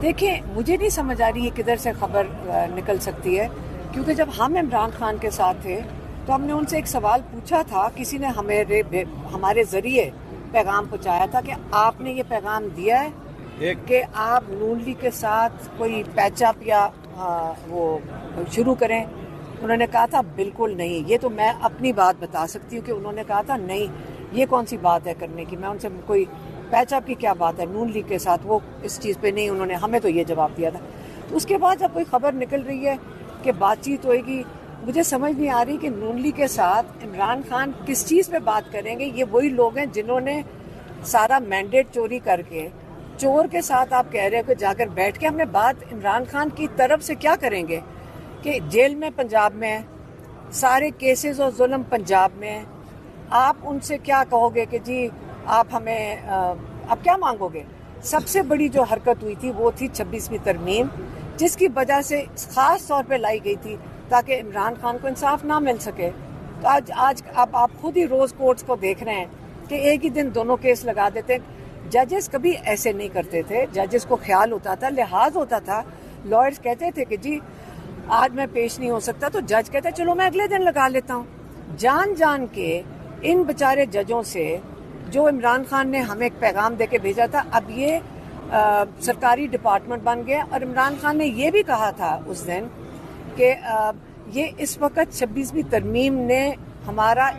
دیکھیں مجھے نہیں سمجھ آ رہی ہے کدھر سے خبر نکل سکتی ہے، کیونکہ جب ہم عمران خان کے ساتھ تھے تو ہم نے ان سے ایک سوال پوچھا تھا، کسی نے ہمارے ذریعے پیغام پہنچایا تھا کہ آپ نے یہ پیغام دیا ہے کہ آپ نون لیگ کے ساتھ کوئی پیچ اپ یا وہ شروع کریں۔ انہوں نے کہا تھا بالکل نہیں۔ یہ تو میں اپنی بات بتا سکتی ہوں کہ انہوں نے کہا تھا نہیں، یہ کون سی بات ہے کرنے کی، میں ان سے کوئی پیچ اپ کی کیا بات ہے نون لیگ کے ساتھ، وہ اس چیز پہ نہیں، انہوں نے ہمیں تو یہ جواب دیا تھا۔ تو اس کے بعد جب کوئی خبر نکل رہی ہے کہ بات چیت ہوئے گی، مجھے سمجھ نہیں آ رہی کہ نون لیگ کے ساتھ عمران خان کس چیز پہ بات کریں گے۔ یہ وہی لوگ ہیں جنہوں نے سارا مینڈیٹ چوری کر کے، چور کے ساتھ آپ کہہ رہے ہو کہ جا کر بیٹھ کے ہم نے بات عمران خان کی طرف سے کیا کریں گے کہ جیل میں پنجاب میں ہے، سارے کیسز اور ظلم پنجاب میں ہے، آپ ان سے کیا کہو گے کہ جی آپ ہمیں اب کیا مانگو گے؟ سب سے بڑی جو حرکت ہوئی تھی وہ تھی 26ویں ترمیم، جس کی وجہ سے خاص طور پہ لائی گئی تھی تاکہ عمران خان کو انصاف نہ مل سکے۔ تو آج اب آپ خود ہی روز کورٹس کو دیکھ رہے ہیں کہ ایک ہی دن دونوں کیس لگا دیتے ہیں۔ ججز کبھی ایسے نہیں کرتے تھے، ججز کو خیال ہوتا تھا، لحاظ ہوتا تھا، لائرز کہتے تھے کہ جی آج میں پیش نہیں ہو سکتا تو جج کہتا چلو میں اگلے دن لگا لیتا ہوں۔ جان کے ان بیچارے ججوں سے جو عمران خان نے ہمیں ایک پیغام دے کے بھیجا تھا، اب یہ سرکاری ڈپارٹمنٹ بن گیا، اور عمران خان نے یہ بھی کہا تھا اس دن کہ یہ اس وقت 26ویں ترمیم نے ہمارا